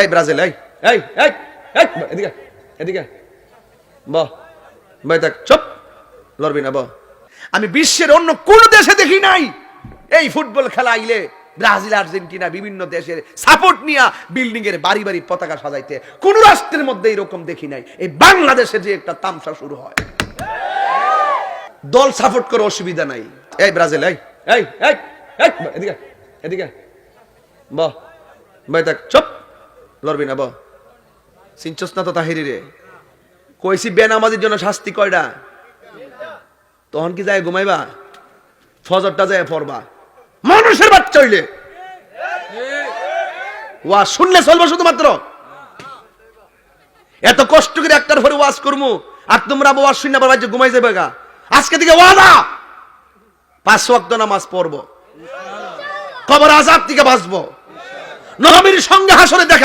এই ব্রাজিল, এই এই এই এই এদিকে এদিকে বাহ ভাই, থাক, চুপ, লড়বি না বাহ। আমি বিশ্বের অন্য কোন দেশে দেখি নাই এই ফুটবল খেলা আইলে ব্রাজিল আর্জেন্টিনা বিভিন্ন দেশের সাপোর্ট নিয়ে বিল্ডিং এর বাড়ি বাড়ি পতাকা সাজাইতে কোন রাষ্ট্রের মধ্যে এরকম দেখি নাই। এই বাংলাদেশে যে একটা তামসা শুরু হয়, দল সাপোর্ট করে অসুবিধা নাই। এই ব্রাজিল, এই এই এই এদিকে এদিকে বাহ ভাই, থাক, চুপ, লড়বি না বাহ। চিনছস না তো তাহিরি রে? কইছি বেনামাজির জন্য শাস্তি কয়টা? তখন কি যায় ঘুমাইবা? ফজরটা যায় পড়বা। মানুষের বাচ্চা হইলে ওয়াজ শুনলে চলবো শুধুমাত্র? এত কষ্ট করে একটার পরে ওয়াজ করবো আর তোমরা ওয়াজ শুনে আবার বাড়িতে ঘুমাই যাবে গা। আজকে থেকে ওয়াদা 5 ওয়াক্ত নামাজ পড়বো, কবর আযাব থেকে বাঁচবো, নবীর সঙ্গে হাসরে দেখা